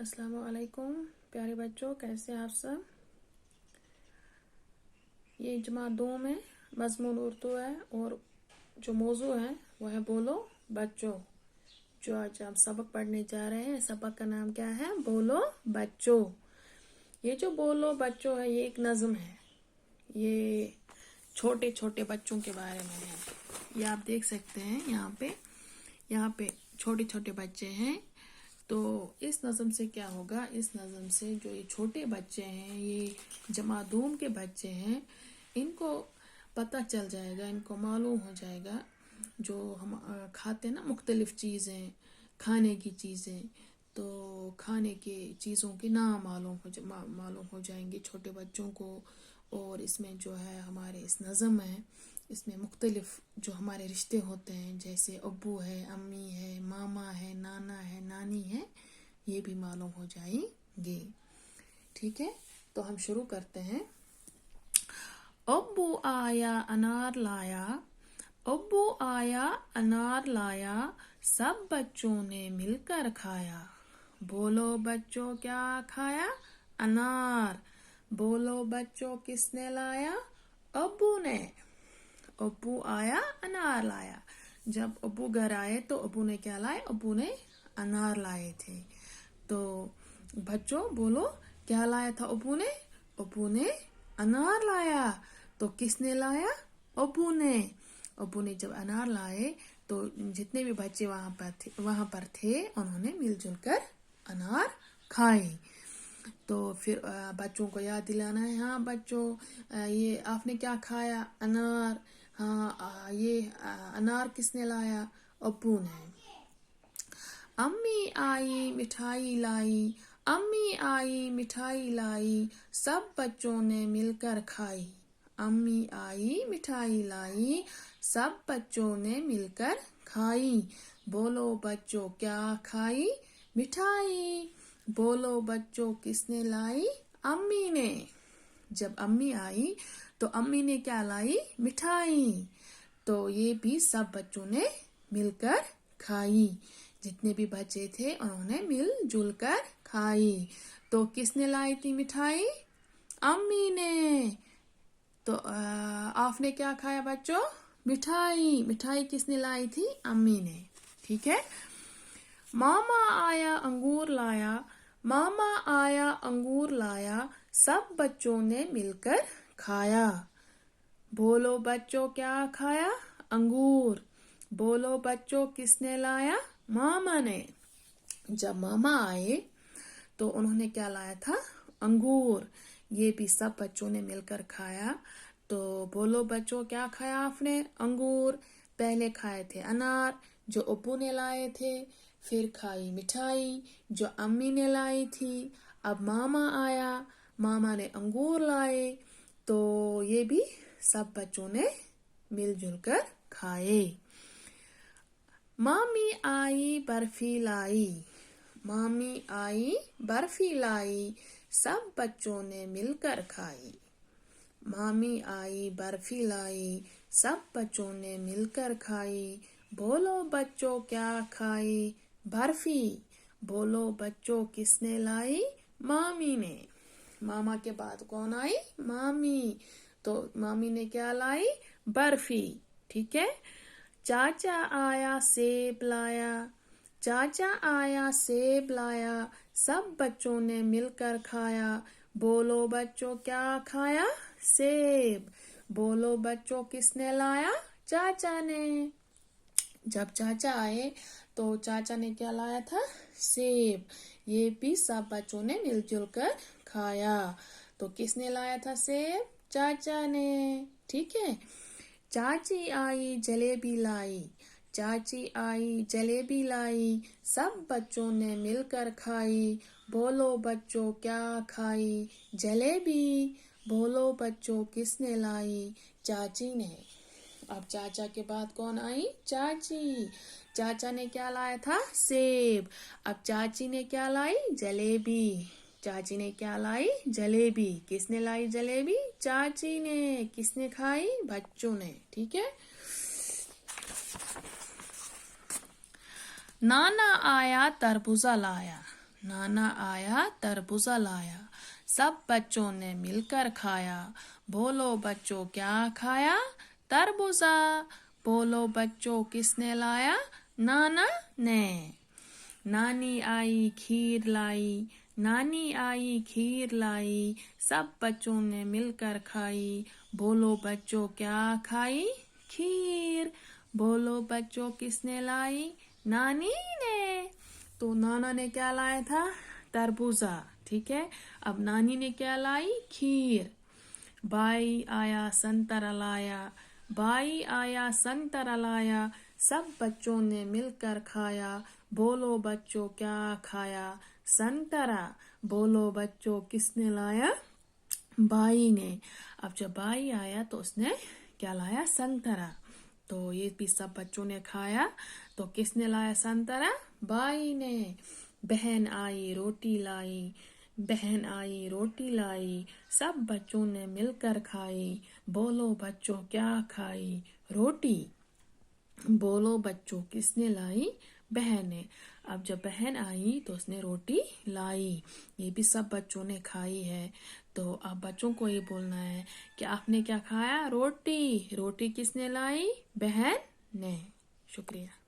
अस्सलाम वालेकुम प्यारे बच्चों, कैसे आप सब। ये जमात 2 में मज़मून उर्दू है और जो मौजू है वो है बोलो बच्चों। जो आज हम सबक पढ़ने जा रहे हैं, सबक का नाम क्या है? बोलो बच्चों। ये जो बोलो बच्चों है, ये एक नज़म है। ये छोटे छोटे बच्चों के बारे में है। ये आप देख सकते हैं यहाँ पे छोटे छोटे बच्चे हैं। तो इस नज़म से क्या होगा? इस नज़म से जो ये छोटे बच्चे हैं, ये जमादूम के बच्चे हैं, इनको पता चल जाएगा, इनको मालूम हो जाएगा जो हम खाते हैं ना, मुख्तलिफ चीज़ें, खाने की चीज़ें। तो खाने के चीज़ों के नाम मालूम हो जाएंगे छोटे बच्चों को। और इसमें जो है हमारे इस नज़म है, इसमें मुख्तलिफ जो हमारे रिश्ते होते हैं, जैसे अब्बू है, अम्मी है, मामा है, नाना है, नानी है, ये भी मालूम हो जाएंगे। ठीक है, तो हम शुरू करते हैं। अब्बू आया अनार लाया, अब्बू आया अनार लाया, सब बच्चों ने मिलकर खाया। बोलो बच्चों क्या खाया? अनार। बोलो बच्चों किसने लाया? अब्बू ने। अब्बू आया अनार लाया। जब अब्बू घर आए तो अब्बू ने क्या लाए? अब्बू ने अनार लाए थे। तो बच्चों बोलो क्या लाया था अब्बू ने? अब्बू ने अनार लाया। तो किसने लाया? अब्बू ने। अब्बू ने जब अनार लाए तो जितने भी बच्चे वहां पर थे उन्होंने मिलजुल कर अनार खाए। तो फिर बच्चों को याद दिलाना है। हाँ बच्चों, ये आपने क्या खाया? अनार। हाँ, ये अनार किसने लाया? अब्बू ने। अम्मी आई मिठाई लाई, अम्मी आई मिठाई लाई, सब बच्चों ने मिलकर खाई। अम्मी आई मिठाई लाई, सब बच्चों ने मिलकर खाई। बोलो बच्चों क्या खाई? मिठाई। बोलो बच्चों किसने लाई? अम्मी ने। जब अम्मी आई तो अम्मी ने क्या लाई? मिठाई। तो ये भी सब बच्चों ने मिलकर खाई। जितने भी बच्चे थे उन्होंने मिलजुल कर खाई। तो किसने लाई थी मिठाई? अम्मी ने। तो आपने क्या खाया बच्चों? मिठाई। मिठाई किसने लाई थी? अम्मी ने। ठीक है। मामा आया अंगूर लाया, मामा आया अंगूर लाया, सब बच्चों ने मिलकर खाया। बोलो बच्चों क्या खाया? अंगूर। बोलो बच्चों किसने लाया? मामा ने। जब मामा आए तो उन्होंने क्या लाया था? अंगूर। ये भी सब बच्चों ने मिलकर खाया। तो बोलो बच्चों क्या खाया आपने? अंगूर। पहले खाए थे अनार जो अब्बू ने लाए थे, फिर खाई मिठाई जो अम्मी ने लाई थी। अब मामा आया, मामा ने अंगूर लाए। तो ये भी सब बच्चों ने मिलजुल कर खाए। मामी आई बर्फी लाई, मामी आई बर्फी लाई, सब बच्चों ने मिलकर खाई। मामी आई बर्फी लाई, सब बच्चों ने मिलकर खाई। बोलो बच्चों क्या खाई? बर्फी। बोलो बच्चों किसने लाई? मामी ने। मामा के बाद कौन आई? मामी। तो मामी ने क्या लाई? बर्फी। ठीक है। चाचा आया सेब लाया, चाचा आया सेब लाया, सब बच्चों ने मिलकर खाया। बोलो बच्चों क्या खाया? सेब। बोलो बच्चों किसने लाया? चाचा ने। जब चाचा आए तो चाचा ने क्या लाया था? सेब। ये भी सब बच्चों ने मिलजुल कर खाया। तो किसने लाया था सेब? चाचा ने। ठीक है। चाची आई जलेबी लाई, चाची आई जलेबी लाई, सब बच्चों ने मिलकर खाई। बोलो बच्चों क्या खाई? जलेबी। बोलो बच्चों किसने लाई? चाची ने। अब चाचा के बाद कौन आई? चाची। चाचा ने क्या लाया था? सेब। अब चाची ने क्या लाई? जलेबी। चाची ने क्या लाई? जलेबी। किसने लाई जलेबी? चाची ने। किसने खाई? बच्चों ने। ठीक है। नाना आया तरबूजा लाया, नाना आया तरबूजा लाया, सब बच्चों ने मिलकर खाया। बोलो बच्चों क्या खाया? तरबूजा। बोलो बच्चों किसने लाया? नाना ने। नानी आई खीर लाई, नानी आई खीर लाई, सब बच्चों ने मिलकर खाई। बोलो बच्चों क्या खाई? खीर। बोलो बच्चों किसने लाई? नानी ने। तो नाना ने क्या लाया था? तरबूजा। ठीक है, अब नानी ने क्या लाई? खीर। बाई आया संतरा लाया, बाई आया संतरा लाया, सब बच्चों ने मिलकर खाया। बोलो बच्चों क्या खाया? संतरा। बोलो बच्चों किसने लाया? बाई ने। अब जब बाई आया तो उसने क्या लाया? संतरा। तो ये भी सब बच्चों ने खाया। तो किसने लाया संतरा? बाई ने। बहन आई रोटी लाई, बहन आई रोटी लाई, सब बच्चों ने मिलकर खाई। बोलो बच्चों क्या खाई? रोटी। बोलो बच्चों किसने लाई? बहन ने। अब जब बहन आई तो उसने रोटी लाई, ये भी सब बच्चों ने खाई है। तो अब बच्चों को ये बोलना है कि आपने क्या खाया? रोटी। रोटी किसने लाई? बहन ने। शुक्रिया।